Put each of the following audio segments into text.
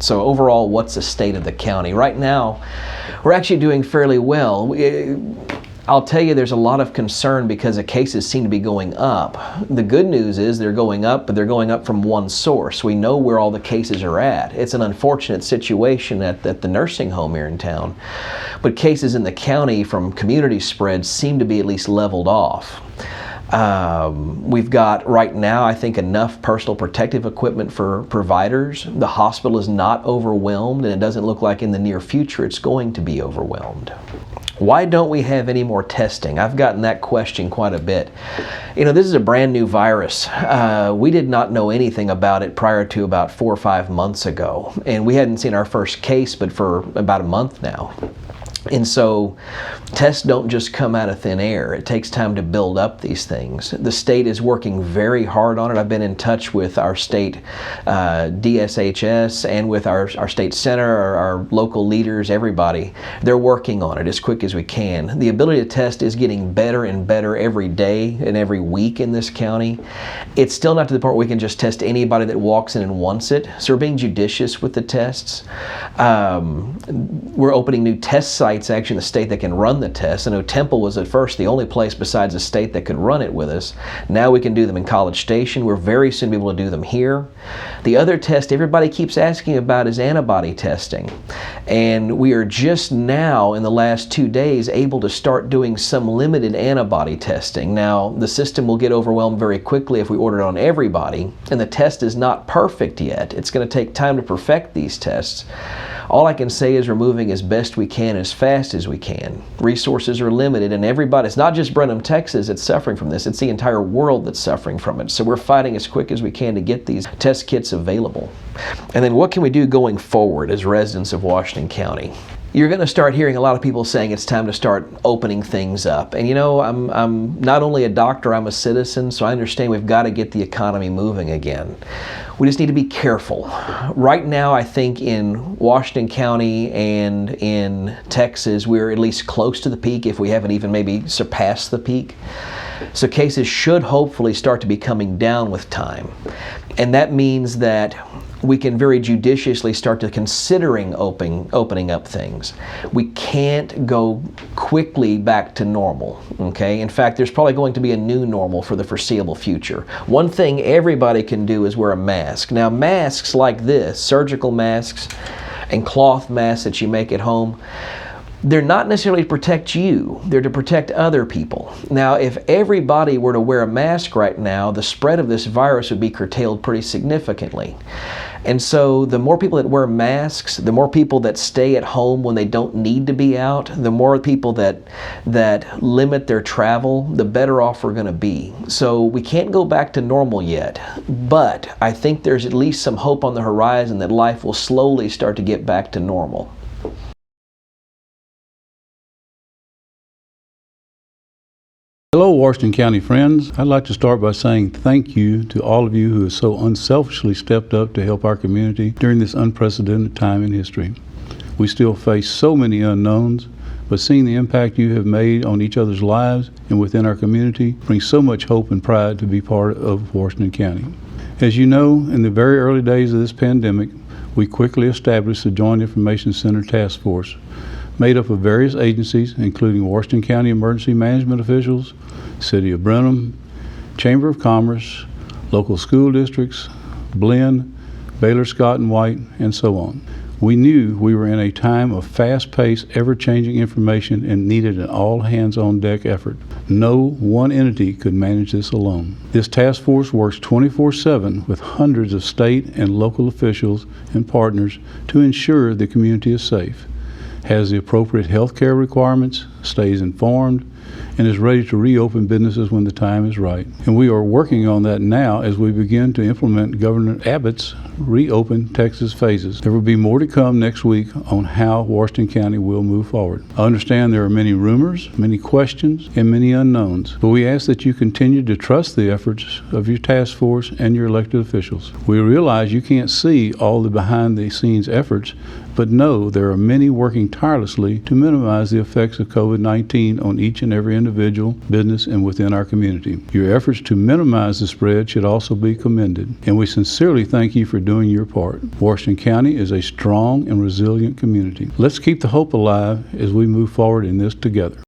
So overall, what's the state of the county? Right now, we're actually doing fairly well. I'll tell you, there's a lot of concern because the cases seem to be going up. The good news is they're going up, but they're going up from one source. We know where all the cases are at. It's an unfortunate situation at the nursing home here in town. But cases in the county from community spread seem to be at least leveled off. We've got right now, I think, enough personal protective equipment for providers. The hospital is not overwhelmed, and it doesn't look like in the near future it's going to be overwhelmed. Why don't we have any more testing? I've gotten that question quite a bit. You know, this is a brand new virus. We did not know anything about it prior to about 4 or 5 months ago. And we hadn't seen our first case but for about a month now. And so tests don't just come out of thin air. It takes time to build up these things. The state is working very hard on it. I've been in touch with our state DSHS and with our state center, our local leaders, everybody. They're working on it as quick as we can. The ability to test is getting better and better every day and every week in this county. It's still not to the point where we can just test anybody that walks in and wants it. So we're being judicious with the tests. We're opening new test sites actually in the state that can run the tests. I know Temple was at first the only place besides the state that could run it with us. Now we can do them in College Station. We're very soon to be able to do them here. The other test everybody keeps asking about is antibody testing. And we are just now in the last 2 days able to start doing some limited antibody testing. Now the system will get overwhelmed very quickly if we order it on everybody, and the test is not perfect yet. It's going to take time to perfect these tests. All I can say is we're moving as best we can, as fast as we can. Resources are limited, and everybody, it's not just Brenham, Texas that's suffering from this, it's the entire world that's suffering from it. So we're fighting as quick as we can to get these test kits available. And then what can we do going forward as residents of Washington County? You're going to start hearing a lot of people saying it's time to start opening things up. And you know, I'm not only a doctor, I'm a citizen, so I understand we've got to get the economy moving again. We just need to be careful. Right now, I think in Washington County and in Texas, we're at least close to the peak, if we haven't even maybe surpassed the peak. So cases should hopefully start to be coming down with time. And that means that we can very judiciously start to considering opening up things. We can't go quickly back to normal, okay? In fact, there's probably going to be a new normal for the foreseeable future. One thing everybody can do is wear a mask. Now, masks like this, surgical masks and cloth masks that you make at home, they're not necessarily to protect you, they're to protect other people. Now, if everybody were to wear a mask right now, the spread of this virus would be curtailed pretty significantly. And so the more people that wear masks, the more people that stay at home when they don't need to be out, the more people that limit their travel, the better off we're going to be. So we can't go back to normal yet, but I think there's at least some hope on the horizon that life will slowly start to get back to normal. Hello, Washington County friends. I'd like to start by saying thank you to all of you who have so unselfishly stepped up to help our community during this unprecedented time in history. We still face so many unknowns, but seeing the impact you have made on each other's lives and within our community brings so much hope and pride to be part of Washington County. As you know, in the very early days of this pandemic, we quickly established the Joint Information Center Task Force, made up of various agencies, including Washington County emergency management officials, City of Brenham, Chamber of Commerce, local school districts, Blinn, Baylor Scott and White, and so on. We knew we were in a time of fast-paced, ever-changing information and needed an all-hands-on-deck effort. No one entity could manage this alone. This task force works 24/7 with hundreds of state and local officials and partners to ensure the community is safe, has the appropriate health care requirements, stays informed, and is ready to reopen businesses when the time is right. And we are working on that now as we begin to implement Governor Abbott's reopen Texas phases. There will be more to come next week on how Washington County will move forward. I understand there are many rumors, many questions, and many unknowns, but we ask that you continue to trust the efforts of your task force and your elected officials. We realize you can't see all the behind-the-scenes efforts, but know there are many working tirelessly to minimize the effects of COVID-19 on each and and every individual, business, and within our community. Your efforts to minimize the spread should also be commended, and we sincerely thank you for doing your part. Washington County is a strong and resilient community. Let's keep the hope alive as we move forward in this together.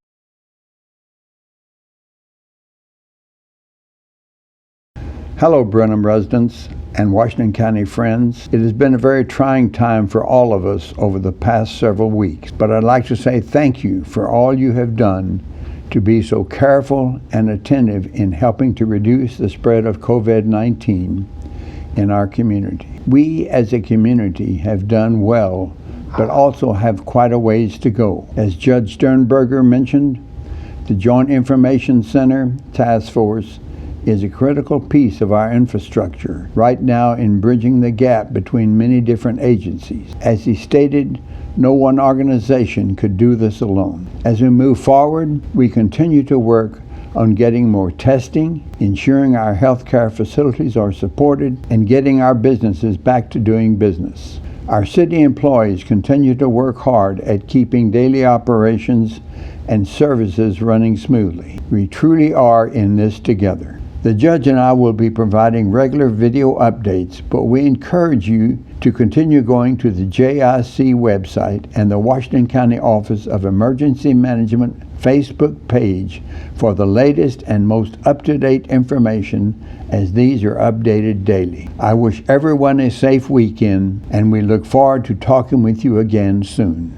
Hello, Brenham residents and Washington County friends. It has been a very trying time for all of us over the past several weeks, but I'd like to say thank you for all you have done to be so careful and attentive in helping to reduce the spread of COVID-19 in our community. We as a community have done well, but also have quite a ways to go. As Judge Durrenberger mentioned, the Joint Information Center Task Force is a critical piece of our infrastructure right now in bridging the gap between many different agencies. As he stated, no one organization could do this alone. As we move forward, we continue to work on getting more testing, ensuring our healthcare facilities are supported, and getting our businesses back to doing business. Our city employees continue to work hard at keeping daily operations and services running smoothly. We truly are in this together. The judge and I will be providing regular video updates, but we encourage you to continue going to the JIC website and the Washington County Office of Emergency Management Facebook page for the latest and most up-to-date information, as these are updated daily. I wish everyone a safe weekend, and we look forward to talking with you again soon.